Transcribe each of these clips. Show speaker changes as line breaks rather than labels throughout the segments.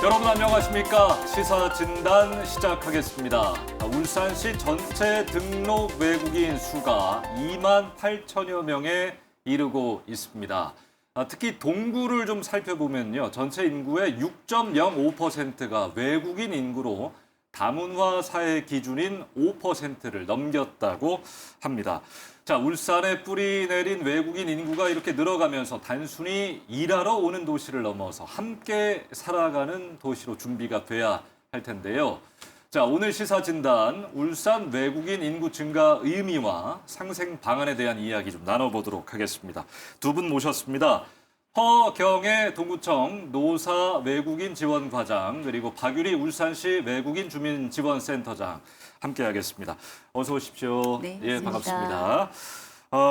여러분 안녕하십니까? 시사진단 시작하겠습니다. 울산시 전체 등록 외국인 수가 2만 8천여 명에 이르고 있습니다. 특히 동구를 좀 살펴보면요. 전체 인구의 6.05%가 외국인 인구로 다문화 사회 기준인 5%를 넘겼다고 합니다. 자, 울산에 뿌리 내린 외국인 인구가 이렇게 늘어가면서 단순히 일하러 오는 도시를 넘어서 함께 살아가는 도시로 준비가 돼야 할 텐데요. 자, 오늘 시사진단 울산 외국인 인구 증가 의미와 상생 방안에 대한 이야기 좀 나눠보도록 하겠습니다. 두 분 모셨습니다. 허경애 동구청 노사 외국인 지원 과장 그리고 박유리 울산시 외국인 주민 지원센터장 함께하겠습니다. 어서 오십시오.
네,
예, 반갑습니다.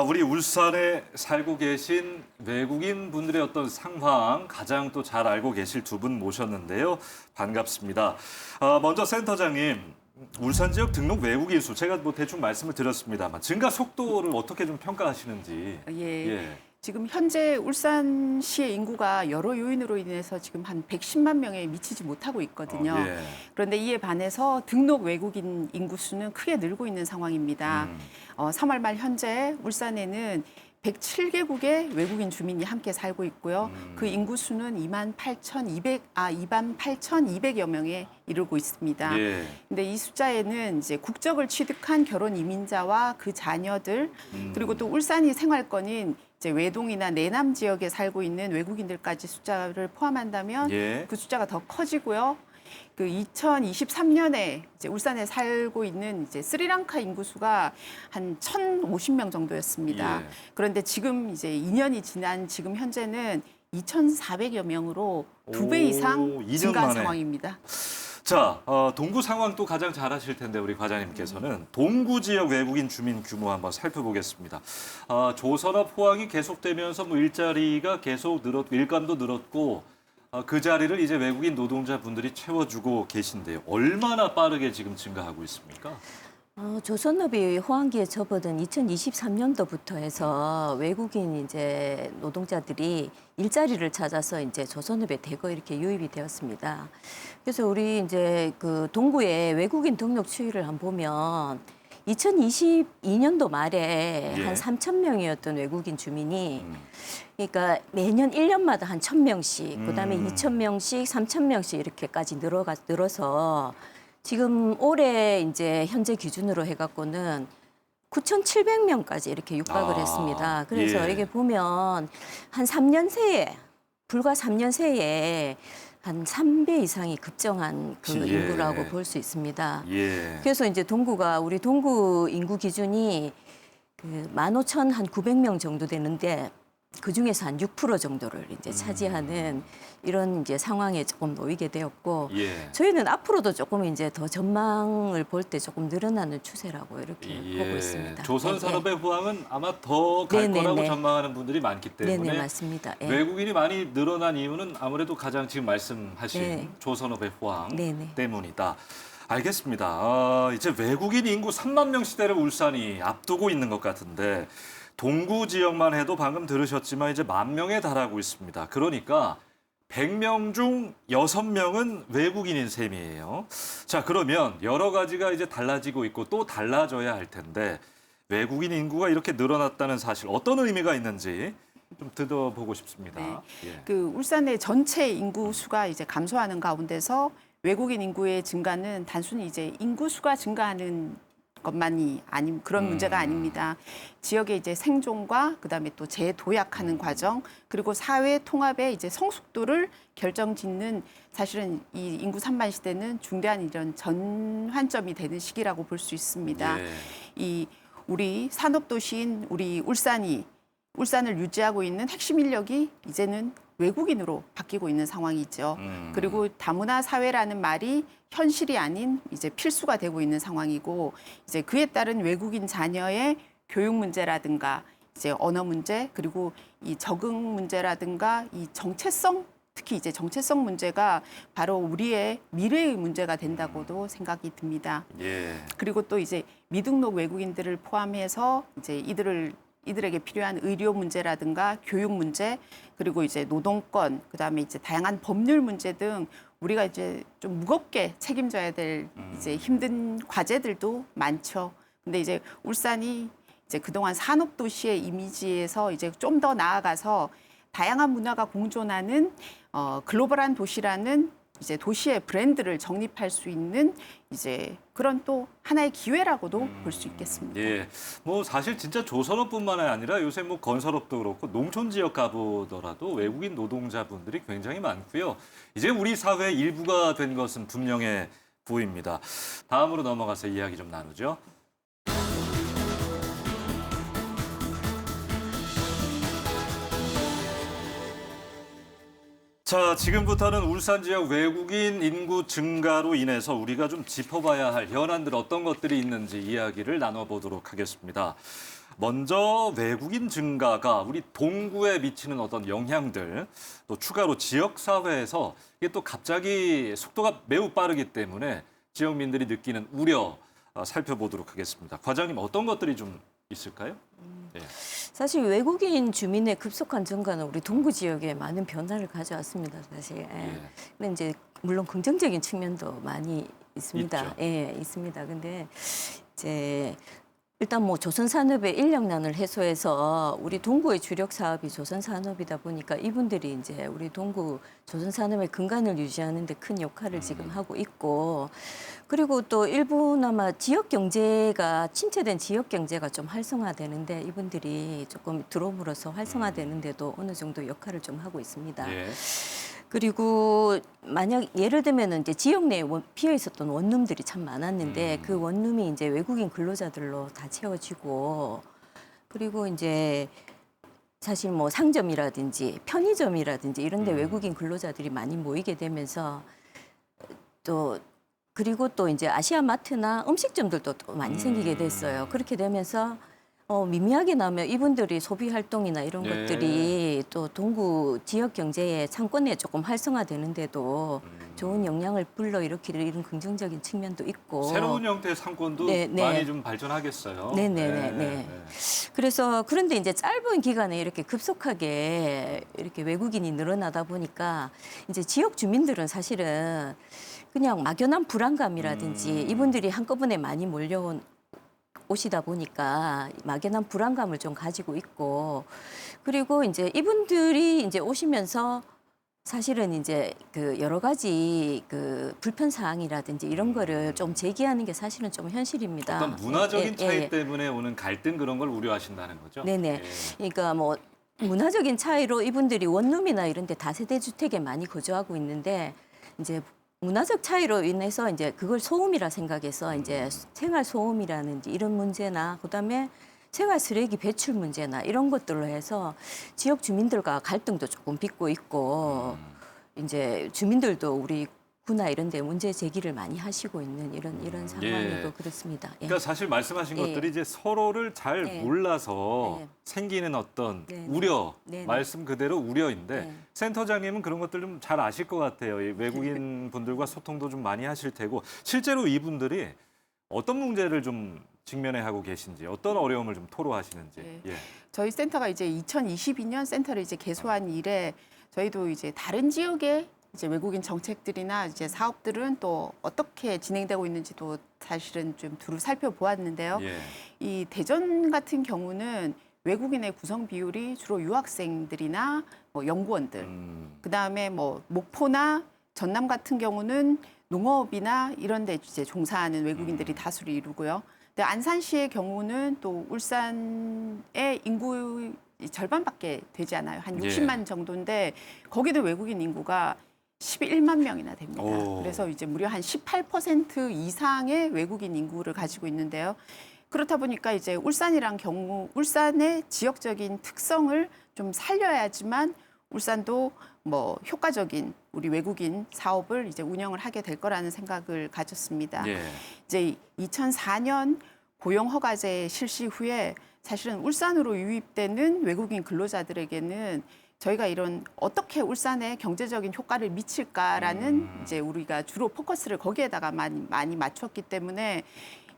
우리 울산에 살고 계신 외국인 분들의 어떤 상황 가장 또 잘 알고 계실 두 분 모셨는데요. 반갑습니다. 먼저 센터장님, 울산 지역 등록 외국인 수 제가 뭐 대충 말씀을 드렸습니다만 증가 속도를 어떻게 좀 평가하시는지.
예. 지금 현재 울산시의 인구가 여러 요인으로 인해서 지금 한 110만 명에 미치지 못하고 있거든요.
예.
그런데 이에 반해서 등록 외국인 인구 수는 크게 늘고 있는 상황입니다. 3월 말 현재 울산에는 107개국의 외국인 주민이 함께 살고 있고요. 그 인구 수는 2만 8,200여 명에 이르고 있습니다.
예.
근데 이 숫자에는 이제 국적을 취득한 결혼 이민자와 그 자녀들 그리고 또 울산이 생활권인 이제 외동이나 내남 지역에 살고 있는 외국인들까지 숫자를 포함한다면
예.
그 숫자가 더 커지고요. 그 2023년에 이제 울산에 살고 있는 이제 스리랑카 인구수가 한 1,050명 정도였습니다.
예.
그런데 지금 이제 2년이 지난 지금 현재는 2,400여 명으로 2배 이상
2년
증가한
만에.
상황입니다.
자, 동구 상황 또 가장 잘 아실 텐데 우리 과장님께서는 동구 지역 외국인 주민 규모 한번 살펴보겠습니다. 조선업 호황이 계속되면서 뭐 일자리가 계속 늘었고 일감도 늘었고 그 자리를 이제 외국인 노동자분들이 채워주고 계신데요. 얼마나 빠르게 지금 증가하고 있습니까?
조선업이 호황기에 접어든 2023년도부터 해서 외국인 이제 노동자들이 일자리를 찾아서 이제 조선업에 대거 이렇게 유입이 되었습니다. 그래서 우리 이제 그 동구의 외국인 등록 추이를 한번 보면 2022년도 말에
예.
한 3,000명이었던 외국인 주민이 그러니까 매년 1년마다 한 1,000명씩, 그다음에 2,000명씩, 3,000명씩 이렇게까지 늘어서 지금 올해 이제 현재 기준으로 해갖고는 9,700명까지 이렇게 육박을 했습니다. 그래서
예.
이게 보면 한 3년 새에, 불과 3년 새에 한 3배 이상이 급증한 그
예.
인구라고 볼 수 있습니다.
예.
그래서 이제 우리 동구 인구 기준이 그 15,900명 정도 되는데 그 중에서 한 6% 정도를 이제 차지하는 이런 이제 상황에 조금 놓이게 되었고
예.
저희는 앞으로도 조금 이제 더 전망을 볼 때 조금 늘어나는 추세라고 이렇게 보고 있습니다.
조선 산업의 호황은 아마 더 갈
네네네.
거라고 전망하는 분들이 많기 때문에
네네 맞습니다. 예.
외국인이 많이 늘어난 이유는 아무래도 가장 지금 말씀하신
네.
조선업의 호황
네네.
때문이다. 알겠습니다. 이제 외국인 인구 3만 명 시대를 울산이 앞두고 있는 것 같은데 동구 지역만 해도 방금 들으셨지만 이제 10,000명에 달하고 있습니다. 그러니까 100명 중 6명은 외국인인 셈이에요. 자, 그러면 여러 가지가 이제 달라지고 있고 또 달라져야 할 텐데 외국인 인구가 이렇게 늘어났다는 사실 어떤 의미가 있는지 좀 들어보고 싶습니다.
네.
예.
그 울산의 전체 인구 수가 이제 감소하는 가운데서 외국인 인구의 증가는 단순히 이제 인구 수가 증가하는 것만이 아닌 그런 문제가 아닙니다. 지역의 이제 생존과 그다음에 또 재도약하는 과정 그리고 사회 통합의 이제 성숙도를 결정짓는 사실은 이 인구 3만 시대는 중대한 이런 전환점이 되는 시기라고 볼 수 있습니다.
예.
이 우리 산업 도시인 우리 울산을 유지하고 있는 핵심 인력이 이제는 외국인으로 바뀌고 있는 상황이죠. 그리고 다문화 사회라는 말이 현실이 아닌 이제 필수가 되고 있는 상황이고 이제 그에 따른 외국인 자녀의 교육 문제라든가 이제 언어 문제 그리고 이 적응 문제라든가 이 정체성 특히 이제 정체성 문제가 바로 우리의 미래의 문제가 된다고도 생각이 듭니다.
예.
그리고 또 이제 미등록 외국인들을 포함해서 이제 이들에게 필요한 의료 문제라든가 교육 문제 그리고 이제 노동권 그다음에 이제 다양한 법률 문제 등 우리가 이제 좀 무겁게 책임져야 될 이제 힘든 과제들도 많죠. 근데 이제 울산이 이제 그동안 산업도시의 이미지에서 이제 좀 더 나아가서 다양한 문화가 공존하는 글로벌한 도시라는 이제 도시의 브랜드를 정립할 수 있는 이제 그런 또 하나의 기회라고도 볼 수 있겠습니다.
예, 뭐 사실 진짜 조선업뿐만 아니라 요새 뭐 건설업도 그렇고 농촌 지역 가보더라도 외국인 노동자분들이 굉장히 많고요. 이제 우리 사회의 일부가 된 것은 분명해 보입니다. 다음으로 넘어가서 이야기 좀 나누죠. 자, 지금부터는 울산 지역 외국인 인구 증가로 인해서 우리가 좀 짚어봐야 할 현안들 어떤 것들이 있는지 이야기를 나눠보도록 하겠습니다. 먼저 외국인 증가가 우리 동구에 미치는 어떤 영향들, 또 추가로 지역사회에서 이게 또 갑자기 속도가 매우 빠르기 때문에 지역민들이 느끼는 우려 살펴보도록 하겠습니다. 과장님 어떤 것들이 좀 있을까요? 예.
사실 외국인 주민의 급속한 증가는 우리 동구 지역에 많은 변화를 가져왔습니다. 사실. 예. 근데 이제 물론 긍정적인 측면도 많이 있습니다.
있죠.
예, 있습니다. 근데 이제 일단 뭐 조선산업의 인력난을 해소해서 우리 동구의 주력 사업이 조선산업이다 보니까 이분들이 이제 우리 동구 조선산업의 근간을 유지하는 데 큰 역할을 지금 하고 있고, 그리고 또 일부나마 지역 경제가 침체된 지역 경제가 좀 활성화되는데 이분들이 조금 들어옴으로써 활성화되는데도 어느 정도 역할을 좀 하고 있습니다.
예.
그리고 만약 예를 들면 이제 지역 내에 비어 있었던 원룸들이 참 많았는데 그 원룸이 이제 외국인 근로자들로 다 채워지고, 그리고 이제 사실 뭐 상점이라든지 편의점이라든지 이런 데 외국인 근로자들이 많이 모이게 되면서 또 그리고 또 이제 아시아마트나 음식점들도 또 많이 생기게 됐어요. 그렇게 되면서 미미하게 나면 이분들이 소비 활동이나 이런
네.
것들이 또 동구 지역 경제의 상권에 조금 활성화되는데도 좋은 영향을 불러일으키는 이런 긍정적인 측면도 있고.
새로운 형태의 상권도
네, 네.
많이 좀 발전하겠어요.
네. 그래서 그런데 이제 짧은 기간에 이렇게 급속하게 이렇게 외국인이 늘어나다 보니까 이제 지역 주민들은 사실은 그냥 막연한 불안감이라든지 이분들이 한꺼번에 많이 오시다 보니까 막연한 불안감을 좀 가지고 있고, 그리고 이제 이분들이 이제 오시면서 사실은 이제 그 여러 가지 그 불편 사항이라든지 이런 거를 좀 제기하는 게 사실은 좀 현실입니다.
어떤 문화적인
예,
차이
예.
때문에 오는 갈등 그런 걸 우려하신다는 거죠?
네네.
예.
그러니까 뭐 문화적인 차이로 이분들이 원룸이나 이런 데 다세대 주택에 많이 거주하고 있는데 이제 문화적 차이로 인해서 이제 그걸 소음이라 생각해서 이제 생활 소음이라든지 이런 문제나 그다음에 생활 쓰레기 배출 문제나 이런 것들로 해서 지역 주민들과 갈등도 조금 빚고 있고 이제 주민들도 우리 구나 이런 데 문제 제기를 많이 하시고 있는 이런 상황이고 그렇습니다. 예.
그러니까 사실 말씀하신
예.
것들이 이제 서로를 잘
예.
몰라서
예.
생기는 어떤
네, 네.
우려,
네, 네.
말씀 그대로 우려인데
네.
센터장님은 그런 것들 좀 잘 아실 것 같아요. 이 외국인 분들과 소통도 좀 많이 하실 테고 실제로 이분들이 어떤 문제를 좀 직면해 하고 계신지, 어떤 어려움을 좀 토로하시는지.
네.
예.
저희 센터가 이제 2022년 센터를 이제 개소한 이래 저희도 이제 다른 지역의 이제 외국인 정책들이나 이제 사업들은 또 어떻게 진행되고 있는지도 사실은 좀 두루 살펴보았는데요.
예.
이 대전 같은 경우는 외국인의 구성 비율이 주로 유학생들이나 뭐 연구원들, 그다음에 뭐 목포나 전남 같은 경우는 농업이나 이런 데 이제 종사하는 외국인들이 다수를 이루고요. 근데 안산시의 경우는 또 울산의 인구 절반밖에 되지 않아요. 한
예.
60만 정도인데 거기도 외국인 인구가 11만 명이나 됩니다.
오.
그래서 이제 무려 한 18% 이상의 외국인 인구를 가지고 있는데요. 그렇다 보니까 이제 울산이란 경우 울산의 지역적인 특성을 좀 살려야지만 울산도 뭐 효과적인 우리 외국인 사업을 이제 운영을 하게 될 거라는 생각을 가졌습니다.
예.
이제 2004년 고용 허가제 실시 후에 사실은 울산으로 유입되는 외국인 근로자들에게는 저희가 이런 어떻게 울산에 경제적인 효과를 미칠까라는 이제 우리가 주로 포커스를 거기에다가 많이 맞췄기 때문에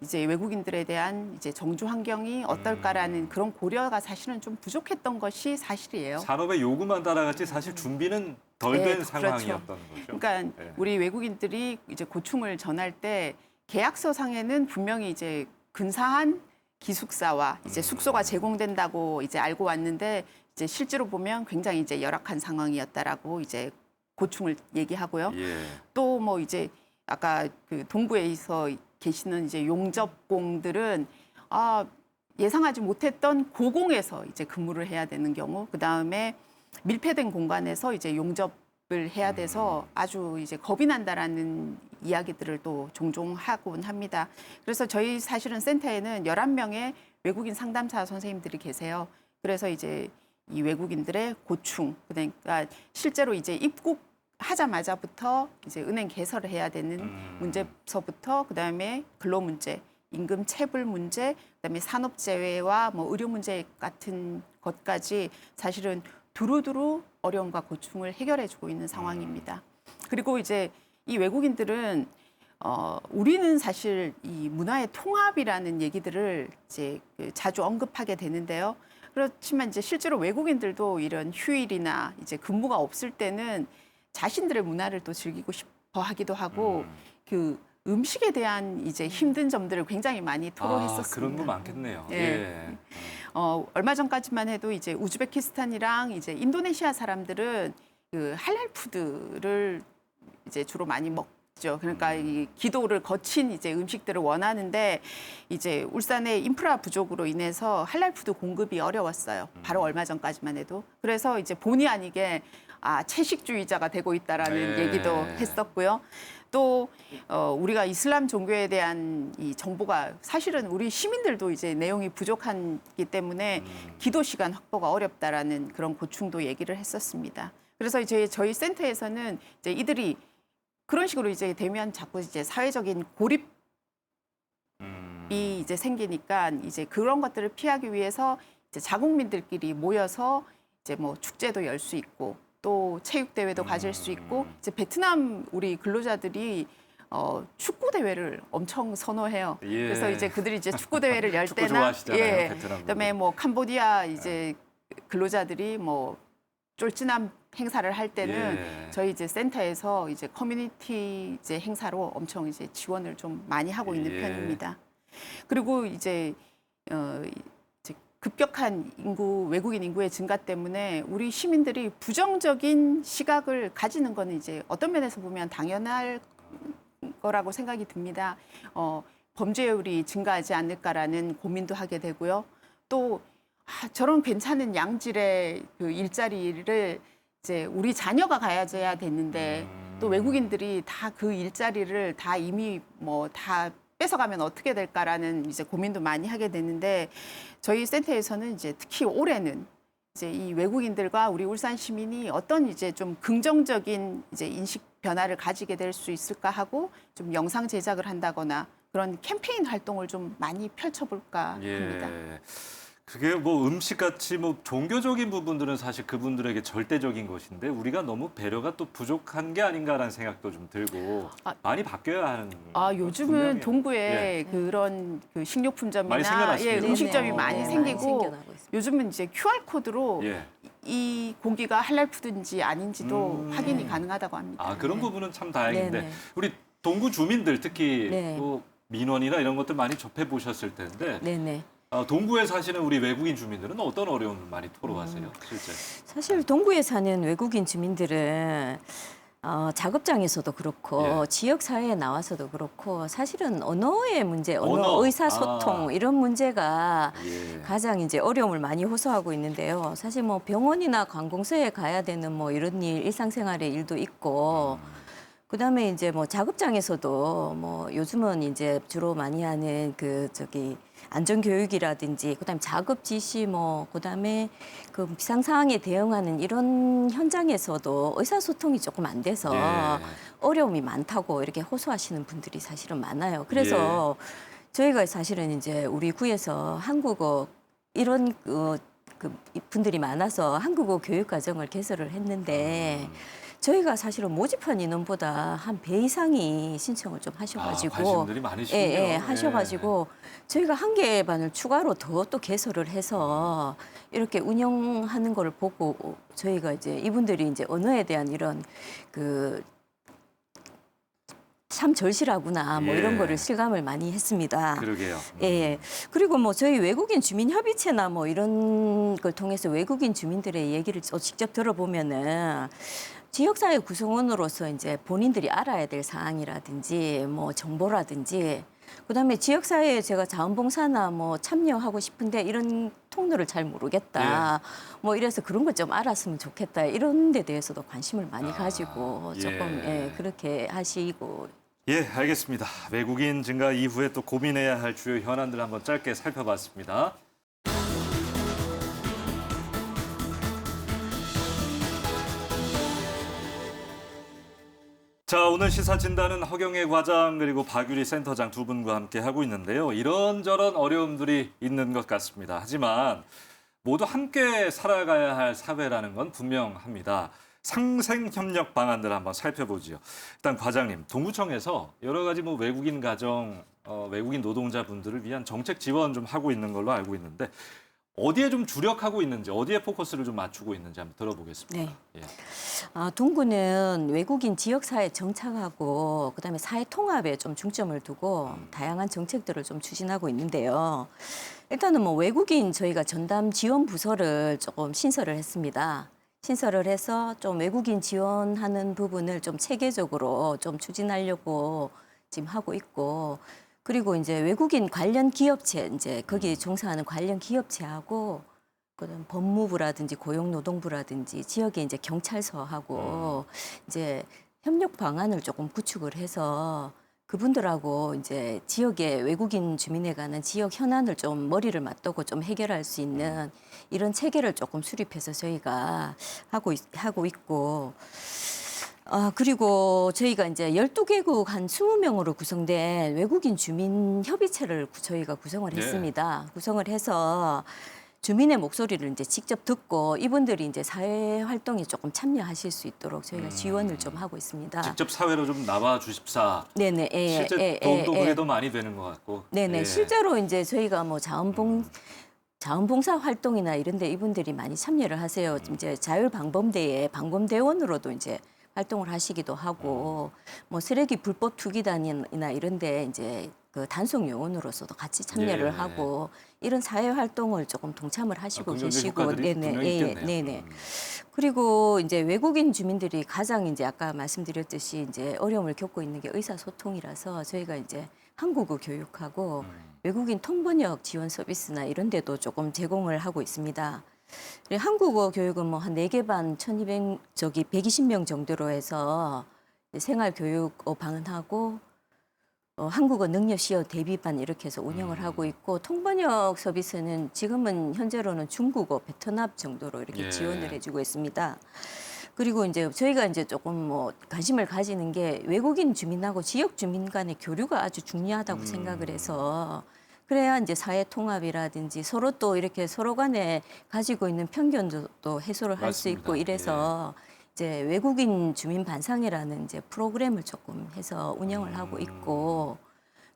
이제 외국인들에 대한 이제 정주 환경이 어떨까라는 그런 고려가 사실은 좀 부족했던 것이 사실이에요.
산업의 요구만 따라갔지 사실 준비는 덜 된
네, 그렇죠.
상황이었던 거죠.
그러니까
네.
우리 외국인들이 이제 고충을 전할 때 계약서상에는 분명히 이제 근사한 기숙사와 이제 숙소가 제공된다고 이제 알고 왔는데 이제 실제로 보면 굉장히 이제 열악한 상황이었다라고 이제 고충을 얘기하고요.
예.
또 뭐 이제 아까 그 동부에서 계시는 이제 용접공들은 예상하지 못했던 고공에서 이제 근무를 해야 되는 경우, 그 다음에 밀폐된 공간에서 이제 용접을 해야 돼서 아주 이제 겁이 난다라는 이야기들을 또 종종 하곤 합니다. 그래서 저희 사실은 센터에는 11명의 외국인 상담사 선생님들이 계세요. 그래서 이제 이 외국인들의 고충, 그러니까 실제로 이제 입국하자마자부터 이제 은행 개설을 해야 되는 문제서부터 그다음에 근로 문제, 임금 체불 문제, 그다음에 산업 재해와 뭐 의료 문제 같은 것까지 사실은 두루두루 어려움과 고충을 해결해주고 있는 상황입니다. 그리고 이제 이 외국인들은 우리는 사실 이 문화의 통합이라는 얘기들을 이제 자주 언급하게 되는데요. 그렇지만 이제 실제로 외국인들도 이런 휴일이나 이제 근무가 없을 때는 자신들의 문화를 또 즐기고 싶어 하기도 하고 그 음식에 대한 이제 힘든 점들을 굉장히 많이 토로했었습니다.
그런 거 많겠네요.
예.
예.
얼마 전까지만 해도 이제 우즈베키스탄이랑 이제 인도네시아 사람들은 그 할랄 푸드를 이제 주로 많이 먹죠. 그러니까 이 기도를 거친 이제 음식들을 원하는데 이제 울산의 인프라 부족으로 인해서 할랄 푸드 공급이 어려웠어요. 바로 얼마 전까지만 해도. 그래서 이제 본의 아니게 채식주의자가 되고 있다라는
네.
얘기도 했었고요. 또 우리가 이슬람 종교에 대한 이 정보가 사실은 우리 시민들도 이제 내용이 부족하기 때문에 기도 시간 확보가 어렵다라는 그런 고충도 얘기를 했었습니다. 그래서 이제 저희 센터에서는 이제 이들이 그런 식으로 이제 되면 자꾸 이제 사회적인 고립이 이제 생기니까 이제 그런 것들을 피하기 위해서 이제 자국민들끼리 모여서 이제 뭐 축제도 열 수 있고 또 체육 대회도 가질 수 있고 이제 베트남 우리 근로자들이 축구 대회를 엄청 선호해요.
예.
그래서 이제 그들이 이제 축구 대회를 열
축구
때나
좋아하시잖아요, 베트남
그다음에 뭐 캄보디아 이제 근로자들이 뭐 쫄진한 행사를 할 때는
예.
저희 이제 센터에서 이제 커뮤니티 이제 행사로 엄청 이제 지원을 좀 많이 하고 있는
예.
편입니다. 그리고 이제 급격한 외국인 인구의 증가 때문에 우리 시민들이 부정적인 시각을 가지는 거는 이제 어떤 면에서 보면 당연할 거라고 생각이 듭니다. 범죄율이 증가하지 않을까라는 고민도 하게 되고요. 또 저런 괜찮은 양질의 그 일자리를 이제 우리 자녀가 가져야 되는데 또 외국인들이 다 그 일자리를 다 이미 뭐 다 뺏어가면 어떻게 될까라는 이제 고민도 많이 하게 되는데 저희 센터에서는 이제 특히 올해는 이제 이 외국인들과 우리 울산 시민이 어떤 이제 좀 긍정적인 이제 인식 변화를 가지게 될 수 있을까 하고 좀 영상 제작을 한다거나 그런 캠페인 활동을 좀 많이 펼쳐볼까 합니다.
그게 뭐 음식같이 뭐 종교적인 부분들은 사실 그분들에게 절대적인 것인데 우리가 너무 배려가 또 부족한 게 아닌가라는 생각도 좀 들고 많이 바뀌어야 하는.
요즘은
분명해요.
동구에 그런 그 식료품점이나
많이 생겨났습니다.
음식점이
네네.
많이
많이
생기고
생겨나고 있습니다.
요즘은 이제 QR 코드로
예.
이 고기가 할랄 푸드인지 아닌지도 확인이 가능하다고 합니다.
그런 부분은 참 다행인데
네네.
우리 동구 주민들 특히
네.
뭐 민원이나 이런 것들 많이 접해 보셨을 텐데
네네.
동구에 사시는 우리 외국인 주민들은 어떤 어려움을 많이 토로하세요, 실제?
사실 동구에 사는 외국인 주민들은 작업장에서도 그렇고
예.
지역 사회에 나와서도 그렇고 사실은 언어의 문제,
언어.
의사소통 이런 문제가
예.
가장 이제 어려움을 많이 호소하고 있는데요. 사실 뭐 병원이나 관공서에 가야 되는 뭐 이런 일상생활의 일도 있고 그다음에 이제 뭐 작업장에서도 뭐 요즘은 이제 주로 많이 하는 안전교육이라든지 그다음에 작업 지시 뭐 그다음에 그 비상 상황에 대응하는 이런 현장에서도 의사소통이 조금 안 돼서
예.
어려움이 많다고 이렇게 호소하시는 분들이 사실은 많아요. 그래서 저희가 사실은 이제 우리 구에서 한국어 이런 분들이 많아서 한국어 교육 과정을 개설을 했는데 저희가 사실은 모집한 인원보다 한 배 이상이 신청을 좀 하셔가지고
관심들이 많으시군요.
예, 하셔가지고 저희가 한 개 반을 추가로 더 또 개설을 해서 이렇게 운영하는 걸 보고 저희가 이제 이분들이 이제 언어에 대한 이런 그 참 절실하구나 뭐
예.
이런 거를 실감을 많이 했습니다.
그러게요.
예. 그리고 뭐 저희 외국인 주민 협의체나 뭐 이런 걸 통해서 외국인 주민들의 얘기를 직접 들어보면은 지역사회 구성원으로서 이제 본인들이 알아야 될 사항이라든지 뭐 정보라든지 그다음에 지역사회에 제가 자원봉사나 뭐 참여하고 싶은데 이런 통로를 잘 모르겠다. 뭐 이래서 그런 걸 좀 알았으면 좋겠다. 이런 데 대해서도 관심을 많이 가지고 조금 예, 그렇게 하시고
예, 알겠습니다. 외국인 증가 이후에 또 고민해야 할 주요 현안들 한번 짧게 살펴봤습니다. 자, 오늘 시사 진단은 허경혜 과장 그리고 박유리 센터장 두 분과 함께 하고 있는데요. 이런저런 어려움들이 있는 것 같습니다. 하지만 모두 함께 살아가야 할 사회라는 건 분명합니다. 상생협력 방안들 한번 살펴보지요. 일단 과장님, 동구청에서 여러 가지 뭐 외국인 가정, 외국인 노동자분들을 위한 정책 지원 좀 하고 있는 걸로 알고 있는데 어디에 좀 주력하고 있는지, 어디에 포커스를 좀 맞추고 있는지 한번 들어보겠습니다.
네.
예.
동구는 외국인 지역사회 정착하고 그다음에 사회 통합에 좀 중점을 두고 다양한 정책들을 좀 추진하고 있는데요. 일단은 뭐 외국인 저희가 전담 지원 부서를 조금 신설을 했습니다. 신설을 해서 좀 외국인 지원하는 부분을 좀 체계적으로 좀 추진하려고 지금 하고 있고 그리고 이제 외국인 관련 기업체 이제 거기에 종사하는 관련 기업체하고 그다음 법무부라든지 고용노동부라든지 지역에 이제 경찰서하고 이제 협력 방안을 조금 구축을 해서 그분들하고 이제 지역의 외국인 주민에 관한 지역 현안을 좀 머리를 맞대고 좀 해결할 수 있는 이런 체계를 조금 수립해서 저희가 하고 있고 그리고 저희가 이제 12개국 한 20명으로 구성된 외국인 주민 협의체를 저희가 구성을
네.
했습니다. 구성을 해서 주민의 목소리를 이제 직접 듣고 이분들이 이제 사회 활동에 조금 참여하실 수 있도록 저희가 지원을 좀 하고 있습니다.
직접 사회로 좀 나와 주십사.
네네.
실제 돈도 그게 더 많이 되는 것 같고.
네네.
예.
실제로 이제 저희가 뭐 자원봉사 활동이나 이런 데 이분들이 많이 참여를 하세요. 이제 자율방범대에 방범대원으로도 이제 활동을 하시기도 하고 뭐 쓰레기 불법 투기단이나 이런 데 이제 그 단속 요원으로서도 같이 참여를
예.
하고 이런 사회 활동을 조금 동참을 하시고
긍정적
계시고
효과들이 분명히 있겠네요.
네네. 그리고 이제 외국인 주민들이 가장 이제 아까 말씀드렸듯이 이제 어려움을 겪고 있는 게 의사소통이라서 저희가 이제 한국어 교육하고 외국인 통번역 지원 서비스나 이런 데도 조금 제공을 하고 있습니다. 한국어 교육은 뭐 한 4개 반 120명 정도로 해서 생활 교육 방안하고 한국어 능력 시험 대비반 이렇게 해서 운영을 하고 있고 통번역 서비스는 지금은 현재로는 중국어, 베트남 정도로 이렇게
예.
지원을 해주고 있습니다. 그리고 이제 저희가 이제 조금 뭐 관심을 가지는 게 외국인 주민하고 지역 주민 간의 교류가 아주 중요하다고 생각을 해서 그래야 이제 사회 통합이라든지 서로 또 이렇게 서로 간에 가지고 있는 편견도 또 해소를 할 수
맞습니다.
있고 이래서 이제 외국인 주민 반상회라는 이제 프로그램을 조금 해서 운영을 하고 있고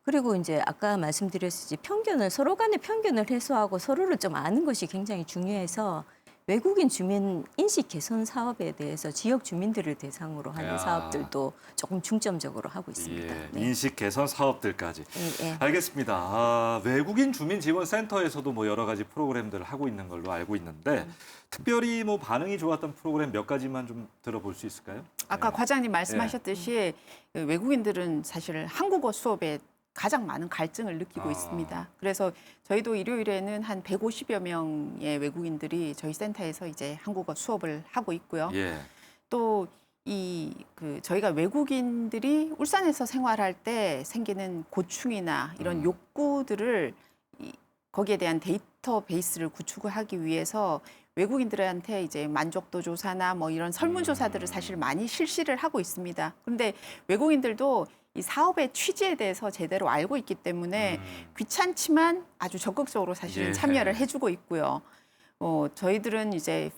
그리고 이제 아까 말씀드렸듯이 서로 간의 편견을 해소하고 서로를 좀 아는 것이 굉장히 중요해서 외국인 주민 인식 개선 사업에 대해서 지역 주민들을 대상으로 하는
야.
사업들도 조금 중점적으로 하고 있습니다.
예.
네.
인식 개선 사업들까지.
예, 예.
알겠습니다. 외국인 주민 지원 센터에서도 뭐 여러 가지 프로그램들을 하고 있는 걸로 알고 있는데 특별히 뭐 반응이 좋았던 프로그램 몇 가지만 좀 들어볼 수 있을까요?
아까
네.
과장님 말씀하셨듯이 그 외국인들은 사실 한국어 수업에 가장 많은 갈증을 느끼고 있습니다. 그래서 저희도 일요일에는 한 150여 명의 외국인들이 저희 센터에서 이제 한국어 수업을 하고 있고요.
예.
또 저희가 외국인들이 울산에서 생활할 때 생기는 고충이나 이런 욕구들을 거기에 대한 데이터베이스를 구축을 하기 위해서 외국인들한테 이제 만족도 조사나 뭐 이런 설문조사들을 사실 많이 실시를 하고 있습니다. 그런데 외국인들도 이 사업의 취지에 대해서 제대로 알고 있기 때문에 귀찮지만 아주 적극적으로 사실은
예.
참여를 해주고 있고요. 저희들은 이제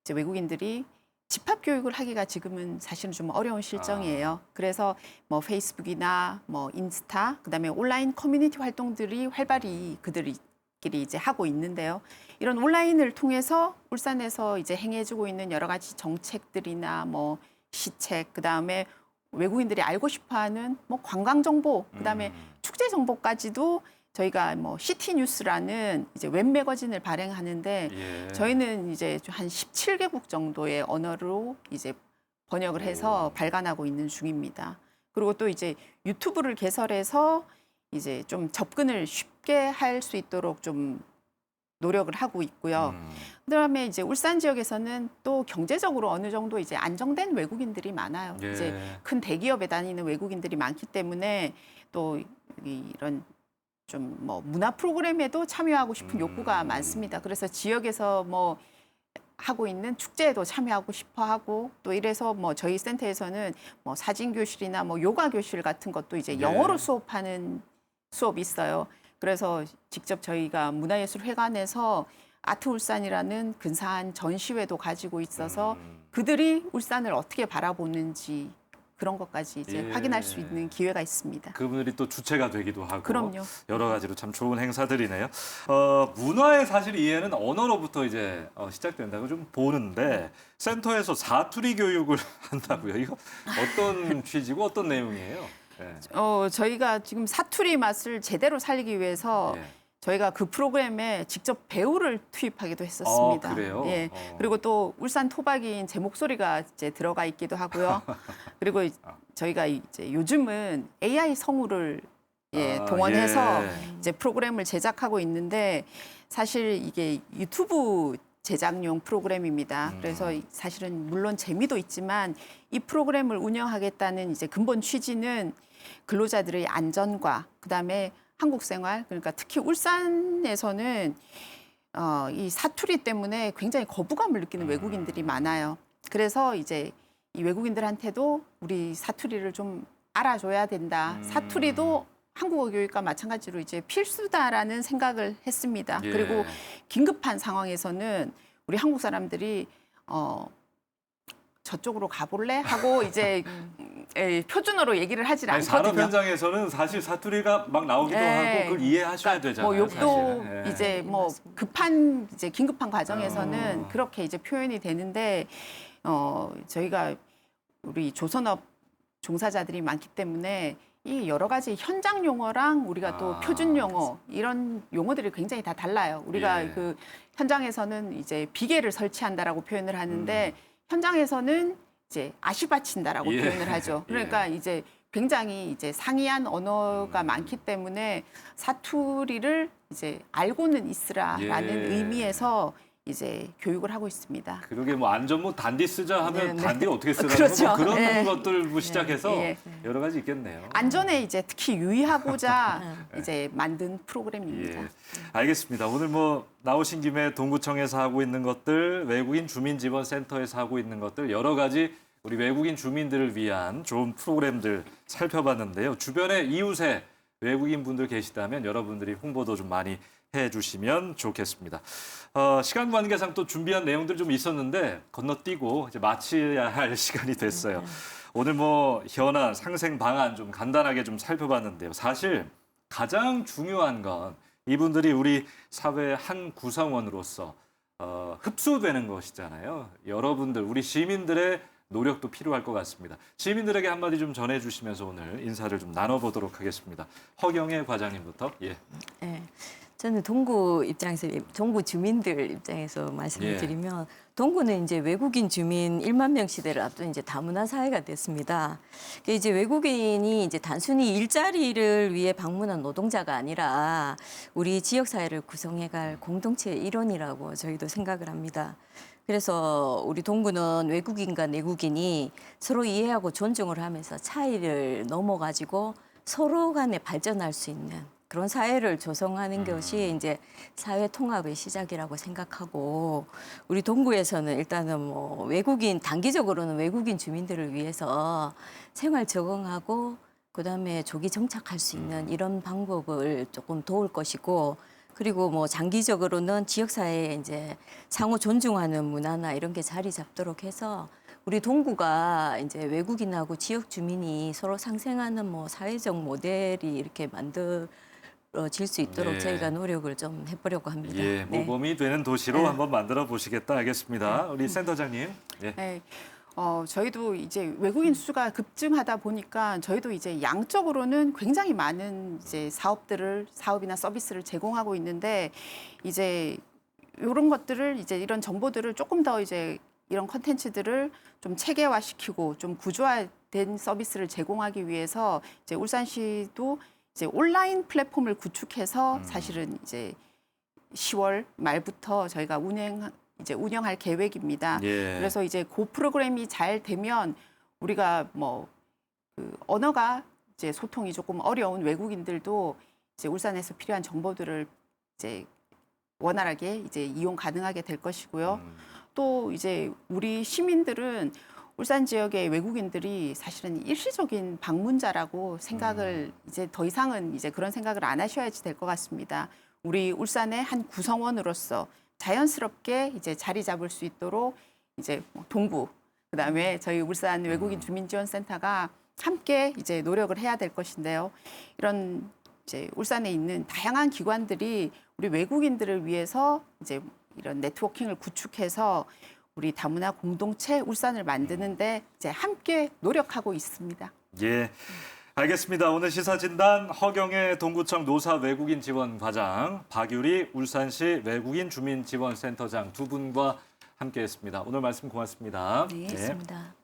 외국인들이 집합 교육을 하기가 지금은 사실은 좀 어려운 실정이에요. 그래서 뭐 페이스북이나 뭐 인스타, 그다음에 온라인 커뮤니티 활동들이 활발히 그들끼리 이제 하고 있는데요. 이런 온라인을 통해서 울산에서 이제 행해지고 있는 여러 가지 정책들이나 뭐 시책, 그다음에 외국인들이 알고 싶어하는 뭐 관광 정보, 그다음에 축제 정보까지도 저희가 뭐 시티 뉴스라는 이제 웹 매거진을 발행하는데
예.
저희는 이제 한 17개국 정도의 언어로 이제 번역을 해서 발간하고 있는 중입니다. 그리고 또 이제 유튜브를 개설해서 이제 좀 접근을 쉽게 할 수 있도록 좀 노력을 하고 있고요. 그다음에 이제 울산 지역에서는 또 경제적으로 어느 정도 이제 안정된 외국인들이 많아요.
예.
이제 큰 대기업에 다니는 외국인들이 많기 때문에 또 이런 좀 뭐 문화 프로그램에도 참여하고 싶은 욕구가 많습니다. 그래서 지역에서 뭐 하고 있는 축제에도 참여하고 싶어 하고 또 이래서 뭐 저희 센터에서는 뭐 사진 교실이나 뭐 요가 교실 같은 것도 이제
예.
영어로 수업하는 수업이 있어요. 그래서 직접 저희가 문화예술회관에서 아트울산이라는 근사한 전시회도 가지고 있어서 그들이 울산을 어떻게 바라보는지 그런 것까지 이제
예.
확인할 수 있는 기회가 있습니다.
그분들이 또 주체가 되기도 하고
그럼요.
여러 가지로 참 좋은 행사들이네요. 문화의 사실 이해는 언어로부터 이제 시작된다고 좀 보는데 센터에서 사투리 교육을 한다고요. 이거 어떤 취지고 어떤 내용이에요? 예.
저희가 지금 사투리 맛을 제대로 살리기 위해서
예.
저희가 그 프로그램에 직접 배우를 투입하기도 했었습니다.
그래요?
예. 그리고 또 울산 토박이인 제 목소리가 이제 들어가 있기도 하고요. 그리고 저희가 이제 요즘은 AI 성우를 동원해서
예.
이제 프로그램을 제작하고 있는데 사실 이게 유튜브 제작용 프로그램입니다. 그래서 사실은 물론 재미도 있지만 이 프로그램을 운영하겠다는 이제 근본 취지는 근로자들의 안전과 그다음에 한국 생활, 그러니까 특히 울산에서는 이 사투리 때문에 굉장히 거부감을 느끼는 외국인들이 많아요. 그래서 이제 이 외국인들한테도 우리 사투리를 좀 알아줘야 된다. 사투리도 한국어 교육과 마찬가지로 이제 필수다라는 생각을 했습니다.
예.
그리고 긴급한 상황에서는 우리 한국 사람들이 저쪽으로 가볼래? 하고 이제 표준어로 얘기를 하질
아니, 산업
않거든요.
현장에서는 사실 사투리가 막 나오기도
예.
하고 그걸 이해하셔야 되잖아요.
뭐 욕도
사실은. 예.
이제 뭐 급한 이제 긴급한 과정에서는
어.
그렇게 이제 표현이 되는데 저희가 우리 조선업 종사자들이 많기 때문에 이 여러 가지 현장 용어랑 우리가 또 표준 용어 이런 용어들이 굉장히 다 달라요. 우리가
예.
그 현장에서는 이제 비계를 설치한다라고 표현을 하는데 현장에서는 이제 아시바친다라고
예.
표현을 하죠. 그러니까 이제 굉장히 이제 상이한 언어가 많기 때문에 사투리를 이제 알고는 있으라라는
예.
의미에서 이제 교육을 하고 있습니다.
그러게 뭐 안전 뭐 단디 쓰자 하면
네, 네.
단디 어떻게 쓰라는
그렇죠.
뭐 그런
네.
것들 뭐 시작해서
예.
여러 가지 있겠네요.
안전에 이제 특히 유의하고자 이제 만든 프로그램입니다.
예. 알겠습니다. 오늘 뭐 나오신 김에 동구청에서 하고 있는 것들, 외국인 주민 지원 센터에서 하고 있는 것들 여러 가지 우리 외국인 주민들을 위한 좋은 프로그램들 살펴봤는데요. 주변에 이웃에 외국인 분들 계시다면 여러분들이 홍보도 좀 많이 해주시면 좋겠습니다. 시간 관계상 또 준비한 내용들 좀 있었는데 건너뛰고 이제 마쳐야 할 시간이 됐어요. 오늘 뭐 현안, 상생 방안 좀 간단하게 좀 살펴봤는데요. 사실 가장 중요한 건 이분들이 우리 사회의 한 구성원으로서 흡수되는 것이잖아요. 여러분들, 우리 시민들의 노력도 필요할 것 같습니다. 시민들에게 한마디 좀 전해주시면서 오늘 인사를 좀 나눠보도록 하겠습니다. 허경혜 과장님부터. 예.
네. 저는 동구 입장에서, 동구 주민들 입장에서 말씀을
예.
드리면, 동구는 이제 외국인 주민 1만 명 시대를 앞둔 이제 다문화 사회가 됐습니다. 이제 외국인이 이제 단순히 일자리를 위해 방문한 노동자가 아니라 우리 지역 사회를 구성해갈 공동체의 일원이라고 저희도 생각을 합니다. 그래서 우리 동구는 외국인과 내국인이 서로 이해하고 존중을 하면서 차이를 넘어가지고 서로 간에 발전할 수 있는 그런 사회를 조성하는 것이 이제 사회 통합의 시작이라고 생각하고, 우리 동구에서는 일단은 뭐 외국인, 단기적으로는 외국인 주민들을 위해서 생활 적응하고 그다음에 조기 정착할 수 있는 이런 방법을 조금 도울 것이고, 그리고 뭐 장기적으로는 지역사회에 이제 상호 존중하는 문화나 이런 게 자리 잡도록 해서 우리 동구가 이제 외국인하고 지역 주민이 서로 상생하는 뭐 사회적 모델이 이렇게 만들어질 수 있도록
네.
저희가 노력을 좀 해보려고 합니다.
예,
네.
모범이 되는 도시로
네.
한번 만들어 보시겠다 알겠습니다. 우리 센터장님. 예.
네. 저희도 이제 외국인 수가 급증하다 보니까 저희도 이제 양적으로는 굉장히 많은 이제 사업이나 서비스를 제공하고 있는데 이제 이런 것들을 이제 이런 정보들을 조금 더 이제 이런 컨텐츠들을 좀 체계화시키고 좀 구조화된 서비스를 제공하기 위해서 이제 울산시도 이제 온라인 플랫폼을 구축해서 사실은 이제 10월 말부터 저희가 운영할 계획입니다.
예.
그래서 이제 그 프로그램이 잘 되면 우리가 그 언어가 이제 소통이 조금 어려운 외국인들도 이제 울산에서 필요한 정보들을 이제 원활하게 이제 이용 가능하게 될 것이고요. 또 이제 우리 시민들은 울산 지역의 외국인들이 사실은 일시적인 방문자라고 생각을 이제 더 이상은 이제 그런 생각을 안 하셔야지 될 것 같습니다. 우리 울산의 한 구성원으로서 자연스럽게 이제 자리 잡을 수 있도록 이제 동구, 그다음에 저희 울산 외국인 주민지원센터가 함께 이제 노력을 해야 될 것인데요. 이런 이제 울산에 있는 다양한 기관들이 우리 외국인들을 위해서 이제 이런 네트워킹을 구축해서 우리 다문화 공동체 울산을 만드는데 이제 함께 노력하고 있습니다.
예. 알겠습니다. 오늘 시사진단 허경혜 동구청 노사 외국인 지원 과장, 박유리 울산시 외국인 주민지원센터장 두 분과 함께했습니다. 오늘 말씀 고맙습니다.
네,
예.
좋습니다.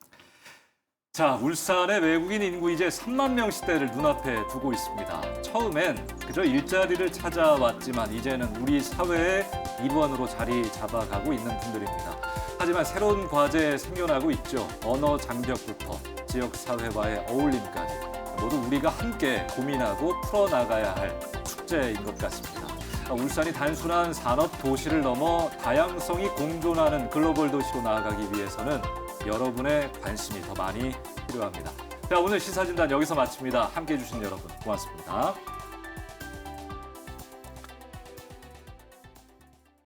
자, 울산의 외국인 인구 이제 3만 명 시대를 눈앞에 두고 있습니다. 처음엔 그저 일자리를 찾아왔지만 이제는 우리 사회의 일원으로 자리 잡아가고 있는 분들입니다. 하지만 새로운 과제 생겨나고 있죠. 언어 장벽부터 지역 사회와의 어울림까지 모두 우리가 함께 고민하고 풀어나가야 할 숙제인 것 같습니다. 울산이 단순한 산업 도시를 넘어 다양성이 공존하는 글로벌 도시로 나아가기 위해서는 여러분의 관심이 더 많이 필요합니다. 자, 오늘 시사진단 여기서 마칩니다. 함께해 주신 여러분 고맙습니다.